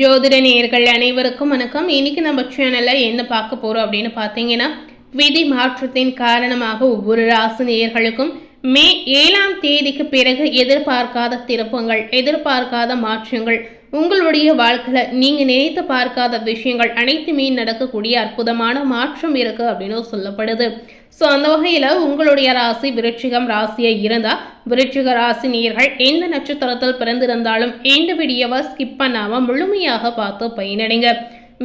ஜோதிட நேயர்கள் அனைவருக்கும் வணக்கம். இன்னைக்கு நம்ம சேனல்ல என்ன பார்க்க போறோம் அப்படின்னு பார்த்தீங்கன்னா, விதி மாற்றத்தின் காரணமாக ஒவ்வொரு ராசி நேயர்களுக்கும் மே 7ஆம் தேதிக்கு பிறகு எதிர்பார்க்காத திருப்பங்கள், எதிர்பார்க்காத மாற்றங்கள், உங்களுடைய வாழ்க்கையில நீங்க நினைத்து பார்க்காத விஷயங்கள் அனைத்துமே நடக்கக்கூடிய அற்புதமான மாற்றம் இருக்கு அப்படின்னு சொல்லப்படுது. ஸோ அந்த வகையில் உங்களுடைய ராசி விருச்சிகம் ராசியை இருந்தால், விருச்சிக ராசி நேயர்கள் எந்த நட்சத்திரத்தில் பிறந்திருந்தாலும் இந்த வீடியோவை ஸ்கிப் பண்ணாமல் முழுமையாக பார்த்து பயனடைங்க.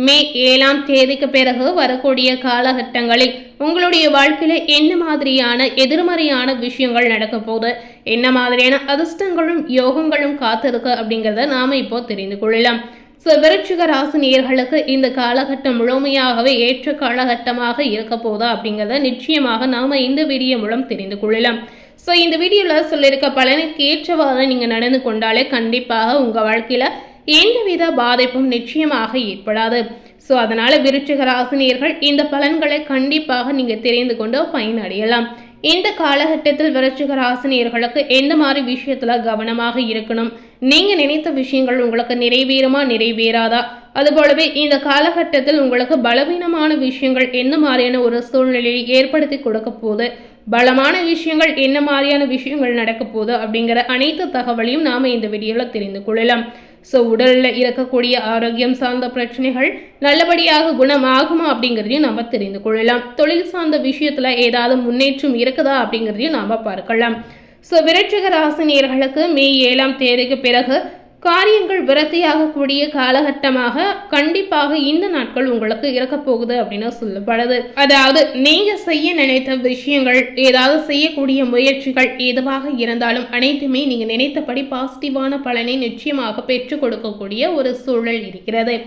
மே 7ஆம் தேதிக்கு பிறகு வரக்கூடிய காலகட்டங்களில் உங்களுடைய வாழ்க்கையில் என்ன மாதிரியான எதிர்மறையான விஷயங்கள் நடக்க போகுது, என்ன மாதிரியான அதிர்ஷ்டங்களும் யோகங்களும் காத்திருக்கு அப்படிங்கிறத நாம் இப்போ தெரிந்து கொள்ளலாம். ஸோ விருச்சிக ராசி நேயர்களுக்கு இந்த காலகட்டம் முழுமையாகவே ஏற்ற காலகட்டமாக இருக்க போதா அப்படிங்கிறத நிச்சயமாக நாம் இந்த வீடியோ மூலம் தெரிந்து கொள்ளலாம். ஸோ இந்த வீடியோவில் சொல்லியிருக்க பலனுக்கு ஏற்றவாறு நீங்கள் நடந்து கொண்டாலே கண்டிப்பாக உங்கள் வாழ்க்கையில் எந்தவித பாதிப்பும் நிச்சயமாக ஏற்படாது. ஸோ அதனால் விருச்சிக ராசி நேயர்கள் இந்த பலன்களை கண்டிப்பாக நீங்கள் தெரிந்து கொண்டு பயனடையலாம். இந்த காலகட்டத்தில் விருச்சிக ராசி நேயர்களுக்கு எந்த மாதிரி விஷயத்தில் கவனமாக இருக்கணும், நீங்கள் நினைத்த விஷயங்கள் உங்களுக்கு நிறைவேறுமா நிறைவேறாதா, அதுபோலவே இந்த காலகட்டத்தில் உங்களுக்கு பலவீனமான விஷயங்கள் என்ன மாதிரியான ஒரு சூழ்நிலையை ஏற்படுத்தி கொடுக்க போகுது, பலமான விஷயங்கள் என்ன மாதிரியான விஷயங்கள் நடக்க போகுது அப்படிங்கிற அனைத்து தகவலையும் நாம் இந்த வீடியோவில் தெரிந்து கொள்ளலாம். ஸோ உடலில் இருக்கக்கூடிய ஆரோக்கியம் சார்ந்த பிரச்சனைகள் நல்லபடியாக குணமாகுமா அப்படிங்கிறதையும் நம்ம தெரிந்து கொள்ளலாம். தொழில் சார்ந்த விஷயத்தில் ஏதாவது முன்னேற்றம் இருக்குதா அப்படிங்கிறதையும் நாம் பார்க்கலாம். ஸோ விருச்சிக ராசி நேயர்களுக்கு மே 7ஆம் தேதிக்கு பிறகு காரியங்கள் விரத்தியாகக்கூடிய காலகட்டமாக கண்டிப்பாக இந்த நாட்கள் உங்களுக்கு இருக்க போகுது அப்படின்னு சொல்லப்படுது. அதாவது நீங்க செய்ய நினைத்த விஷயங்கள், ஏதாவது செய்யக்கூடிய முயற்சிகள் எதுவாக இருந்தாலும் அனைத்துமே நீங்க நினைத்தபடி பாசிட்டிவான பலனை நிச்சயமாக பெற்றுக் கொடுக்கக்கூடிய ஒரு சூழல் இருக்கிறது.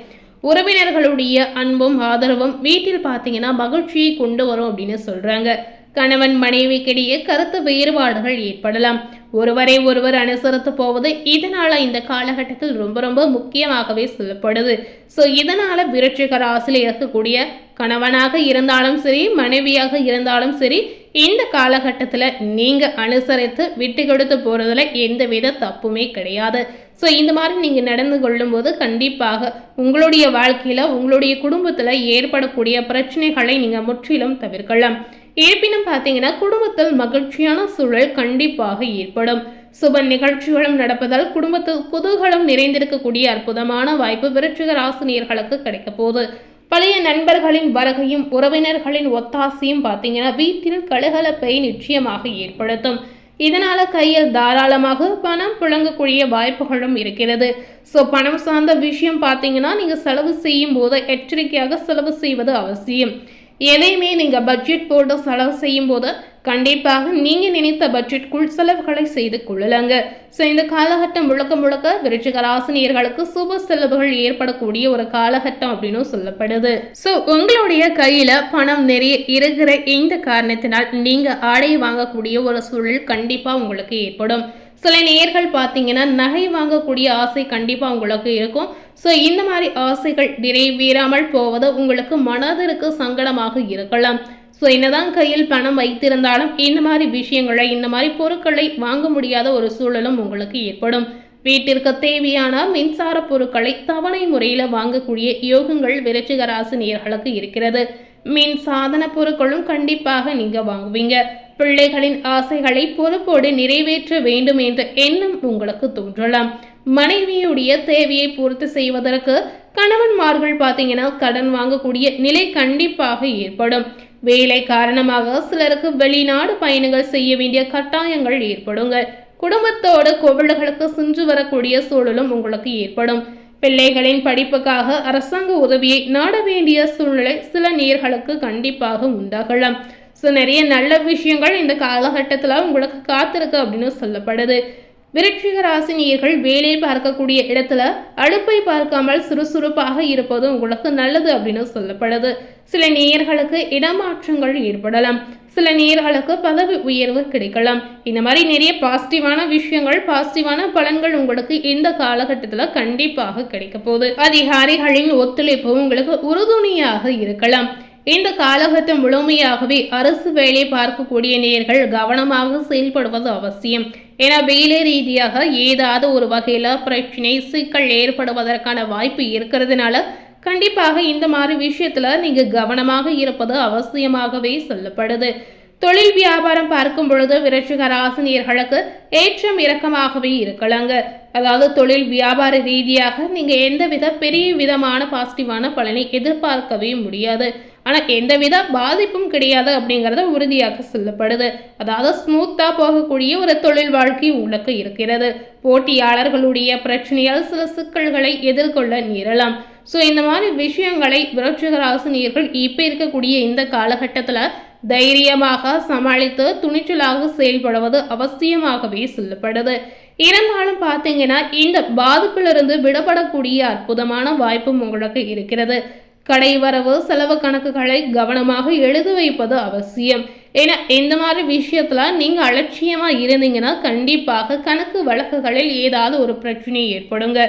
உறவினர்களுடைய அன்பும் ஆதரவும் வீட்டில் பார்த்தீங்கன்னா மகிழ்ச்சியை கொண்டு வரும் அப்படின்னு சொல்றாங்க. கணவன் மனைவிக்கிடையே கருத்து வேறுபாடுகள் ஏற்படலாம். ஒருவரை ஒருவர் அனுசரித்து போவது இதனால இந்த காலகட்டத்தில் ரொம்ப ரொம்ப முக்கியமாகவே சொல்லப்படுது. ஸோ இதனால விருச்சிக ராசியில் இருக்கக்கூடிய கணவனாக இருந்தாலும் சரி, மனைவியாக இருந்தாலும் சரி, இந்த காலகட்டத்தில் நீங்கள் அனுசரித்து விட்டு கொடுத்து போகிறதுல எந்தவித தப்புமே கிடையாது. ஸோ இந்த மாதிரி நீங்கள் நடந்து கொள்ளும்போது கண்டிப்பாக உங்களுடைய வாழ்க்கையில் உங்களுடைய குடும்பத்தில் ஏற்படக்கூடிய பிரச்சனைகளை நீங்கள் முற்றிலும் தவிர்க்கலாம். இருப்பினும் பார்த்தீங்கன்னா குடும்பத்தில் மகிழ்ச்சியான சூழல் கண்டிப்பாக ஏற்படும். சுப நிகழ்ச்சிகளும் நடப்பதால் குடும்பத்தில் குதூகலம் நிறைந்திருக்கக்கூடிய அற்புதமான வாய்ப்பு விருச்சிக ராசி நேயர்களுக்கு கிடைக்க போகுது. பழைய நண்பர்களின் வருகையும் உறவினர்களின் ஒத்தாசையும் பார்த்தீங்கன்னா வீட்டில் கலகலப்பை நிச்சயமாக ஏற்படுத்தும். இதனால கையில் தாராளமாக பணம் புழங்கக்கூடிய வாய்ப்புகளும் இருக்கிறது. ஸோ பணம் சார்ந்த விஷயம் பார்த்தீங்கன்னா நீங்கள் செலவு செய்யும் போது எச்சரிக்கையாக செலவு செய்வது அவசியம். எதையுமே நீங்கள் பட்ஜெட் போட்டு செலவு செய்யும் போது கண்டிப்பாக நீங்கள் நினைத்த பட்ஜெட்குள் செலவுகளை செய்து கொள்ளலாங்க. ஸோ இந்த காலகட்டம் முழுக்க முழுக்க விருச்சிக ராசி நேயர்களுக்கு சுப செலவுகள் ஏற்படக்கூடிய ஒரு காலகட்டம் அப்படின்னு சொல்லப்படுது. ஸோ உங்களுடைய கையில் பணம் நிறைய இருக்கிற இந்த காரணத்தினால் நீங்கள் ஆடை வாங்கக்கூடிய ஒரு சூழல் கண்டிப்பாக உங்களுக்கு ஏற்படும். சில நேயர்கள் பார்த்தீங்கன்னா நகை வாங்கக்கூடிய ஆசை கண்டிப்பாக உங்களுக்கு இருக்கும். ஸோ இந்த மாதிரி ஆசைகள் நிறைவேறாமல் போவது உங்களுக்கு மனதிற்கு சங்கடமாக இருக்கலாம். ஸோ என்னதான் கையில் பணம் வைத்திருந்தாலும் இந்த மாதிரி விஷயங்களை, இந்த மாதிரி பொருட்களை வாங்க முடியாத ஒரு சூழலும் உங்களுக்கு ஏற்படும். வீட்டிற்கு தேவையான மின்சார பொருட்களை தவணை முறையில் வாங்கக்கூடிய யோகங்கள் விருச்சிக ராசி நேயர்களுக்கு இருக்கிறது. மின் சாதன பொருட்களும் கண்டிப்பாக நீங்கள் வாங்குவீங்க. பிள்ளைகளின் ஆசைகளை பொறுப்போடு நிறைவேற்ற வேண்டும் என்ற எண்ணம் உங்களுக்கு தோன்றலாம். மனைவியுடைய தேவையை பூர்த்தி செய்வதற்கு கணவன்மார்கள் பார்த்தீங்கன்னா கடன் வாங்கக்கூடிய நிலை கண்டிப்பாக ஏற்படும். வேலை காரணமாக சிலருக்கு வெளிநாடு பயணங்கள் செய்ய வேண்டிய கட்டாயங்கள் ஏற்படுங்க. குடும்பத்தோடு கோவில்களுக்கு சென்று வரக்கூடிய சூழலும் உங்களுக்கு ஏற்படும். பிள்ளைகளின் படிப்புக்காக அரசாங்க உதவியை நாட வேண்டிய சூழ்நிலை சில நேயர்களுக்கு கண்டிப்பாக உண்டாகலாம். ஸோ நிறைய நல்ல விஷயங்கள் இந்த காலகட்டத்தில் உங்களுக்கு காத்திருக்கு அப்படின்னு சொல்லப்படுது. விருச்சிக ராசி நேயர்கள் வேலை பார்க்கக்கூடிய இடத்துல அடுப்பை பார்க்காமல் சுறுசுறுப்பாக இருப்பது உங்களுக்கு நல்லது அப்படின்னு சொல்லப்படுது. சில நேயர்களுக்கு இடமாற்றங்கள் ஏற்படலாம். சில நேயர்களுக்கு பதவி உயர்வு கிடைக்கலாம். இந்த மாதிரி நிறைய பாசிட்டிவான விஷயங்கள், பாசிட்டிவான பலன்கள் உங்களுக்கு இந்த காலகட்டத்தில் கண்டிப்பாக கிடைக்க போகுது. அதிகாரிகளின் ஒத்துழைப்பு உங்களுக்கு உறுதுணையாக இருக்கலாம். இந்த காலகட்டம் முழுமையாகவே அரசு வேலை பார்க்கக்கூடிய நேயர்கள் கவனமாக செயல்படுவது அவசியம். ஏன்னா வேலை ரீதியாக ஏதாவது ஒரு வகையில பிரச்சனை சிக்கல் ஏற்படுவதற்கான வாய்ப்பு இருக்கிறதுனால கண்டிப்பாக இந்த மாதிரி விஷயத்துல நீங்க கவனமாக இருப்பது அவசியமாகவே சொல்லப்படுது. தொழில் வியாபாரம் பார்க்கும் பொழுது விருச்சிக ராசினியர்களுக்கு ஏற்றம் இறக்கமாகவே இருக்கலாங்க. அதாவது தொழில் வியாபார ரீதியாக நீங்க எந்தவித பெரிய விதமான பாசிட்டிவான பலனை எதிர்பார்க்கவே முடியாது. ஆனா எந்தவித பாதிப்பும் கிடையாது அப்படிங்கறத உறுதியாக சொல்லப்படுது. அதாவது ஸ்மூத்தா போகக்கூடிய ஒரு தொழில் வாழ்க்கை உங்களுக்கு இருக்கிறது. போட்டியாளர்களுடைய பிரச்சனையால் சில சிக்கல்களை எதிர்கொள்ள நேரலாம். ஸோ இந்த மாதிரி விஷயங்களை விருச்சிக ராசினியர்கள் இப்ப இருக்கக்கூடிய இந்த காலகட்டத்துல தைரியமாக சமாளித்து துணிச்சலாக செயல்படுவது அவசியமாகவே சொல்லப்படுது. இருந்தாலும் பார்த்தீங்கன்னா இந்த பாதிப்பிலிருந்து விடுபடக்கூடிய அற்புதமான வாய்ப்பும் உங்களுக்கு இருக்கிறது. கடைவரவு செலவு கணக்குகளை கவனமாக எழுதி வைப்பது அவசியம். ஏன்னா இந்த மாதிரி விஷயத்துல நீங்க அலட்சியமா இருந்தீங்கன்னா கண்டிப்பாக கணக்கு வழக்குகளில் ஏதாவது ஒரு பிரச்சனை ஏற்படுங்க.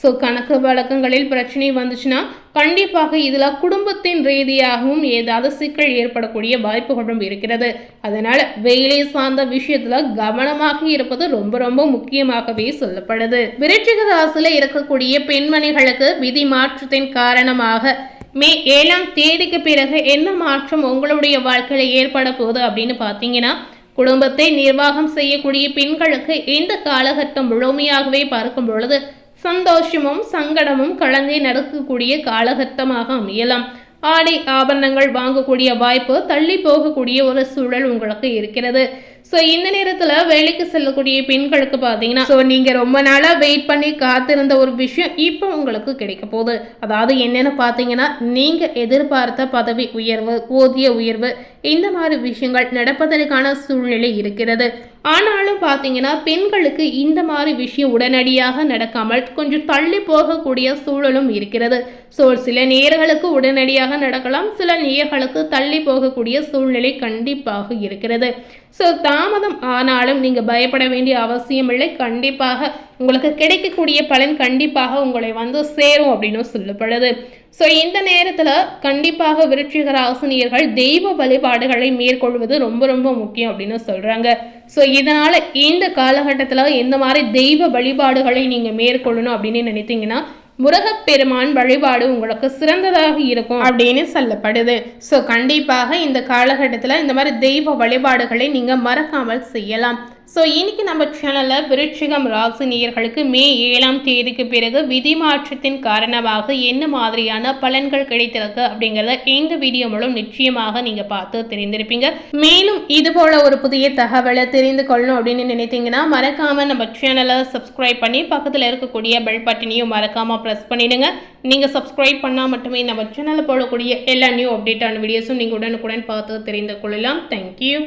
ஸோ கணக்கு வழக்கங்களில் பிரச்சனை வந்துச்சுன்னா கண்டிப்பாக இதுல குடும்பத்தின் ரீதியாகவும் ஏதாவது சிக்கல் ஏற்படக்கூடிய வாய்ப்புகளும் இருக்கிறது. அதனால வேலை சார்ந்த விஷயத்துல கவனமாக இருப்பது ரொம்ப ரொம்ப முக்கியமாகவே சொல்லப்படுது. விருச்சிக ராசியில இருக்கக்கூடிய பெண்மணிகளுக்கு விதி மாற்றத்தின் காரணமாக மே 7ஆம் தேதிக்கு பிறகு என்ன மாற்றம் உங்களுடைய வாழ்க்கையில ஏற்பட போகுது அப்படின்னு பார்த்தீங்கன்னா, குடும்பத்தை நிர்வாகம் செய்யக்கூடிய பெண்களுக்கு இந்த காலகட்டம் முழுமையாகவே பார்க்கும் பொழுது சந்தோஷமும் சங்கடமும் கலந்தே நடக்கக்கூடிய காலகட்டமாக அமையலாம். ஆடை ஆபரணங்கள் வாங்கக்கூடிய வாய்ப்பு தள்ளி போகக்கூடிய ஒரு சூழல் உங்களுக்கு இருக்கிறது. ஸோ இந்த நேரத்தில் வேலைக்கு செல்லக்கூடிய பெண்களுக்கு பார்த்தீங்கன்னா நீங்கள் ரொம்ப நாளாக வெயிட் பண்ணி காத்திருந்த ஒரு விஷயம் இப்போ உங்களுக்கு கிடைக்க போகுது. அதாவது என்னென்னு பார்த்தீங்கன்னா நீங்கள் எதிர்பார்த்த பதவி உயர்வு ஊதிய உயர்வு இந்த மாதிரி விஷயங்கள் நடப்பதற்கான சூழ்நிலை இருக்கிறது. ஆனாலும் பார்த்தீங்கன்னா பெண்களுக்கு இந்த மாதிரி விஷயம் உடனடியாக நடக்காமல் கொஞ்சம் தள்ளி போகக்கூடிய சூழலும் இருக்கிறது. ஸோ சில நேர்களுக்கு உடனடியாக நடக்கலாம், சில நேர்களுக்கு தள்ளி போகக்கூடிய சூழ்நிலை கண்டிப்பாக இருக்கிறது. ஸோ தாமதம் ஆனாலும் நீங்கள் பயப்பட வேண்டிய அவசியம் இல்லை. கண்டிப்பாக உங்களுக்கு கிடைக்கக்கூடிய பலன் கண்டிப்பாக உங்களை வந்து சேரும் அப்படின்னு சொல்லப்படுது. ஸோ இந்த நேரத்தில் கண்டிப்பாக விருச்சிக ராசினியர்கள் தெய்வ வழிபாடுகளை மேற்கொள்வது ரொம்ப ரொம்ப முக்கியம் அப்படின்னு சொல்கிறாங்க. ஸோ இதனால் இந்த காலகட்டத்தில் எந்த மாதிரி தெய்வ வழிபாடுகளை நீங்கள் மேற்கொள்ளணும் அப்படின்னு நினைத்தீங்கன்னா முருகப்பெருமான் வழிபாடு உங்களுக்கு சிறந்ததாக இருக்கும் அப்படின்னு சொல்லப்படுது. ஸோ கண்டிப்பாக இந்த காலகட்டத்தில் இந்த மாதிரி தெய்வ வழிபாடுகளை நீங்கள் மறக்காமல் செய்யலாம். ஸோ இன்னைக்கு நம்ம சேனலில் விருச்சிகம் ராசி நேயர்களுக்கு மே 7ஆம் தேதிக்கு பிறகு விதி மாற்றத்தின் காரணமாக என்ன மாதிரியான பலன்கள் கிடைத்திருக்கு அப்படிங்கிறத இந்த வீடியோ மூலம் நிச்சயமாக நீங்கள் பார்த்து தெரிந்திருப்பீங்க. மேலும் இது போல ஒரு புதிய தகவலை தெரிந்து கொள்ளணும் அப்படின்னு நினைத்தீங்கன்னா மறக்காம நம்ம சேனலை சப்ஸ்கிரைப் பண்ணி பக்கத்தில் இருக்கக்கூடிய பெல் பட்டனையும் மறக்காம ப்ரெஸ் பண்ணிடுங்க. நீங்கள் சப்ஸ்கிரைப் பண்ணால் மட்டுமே நம்ம சேனலில் போடக்கூடிய எல்லா நியூ அப்டேட்டான வீடியோஸும் நீங்கள் உடனுக்குடன் பார்த்து தெரிந்து கொள்ளலாம். தேங்க்யூ.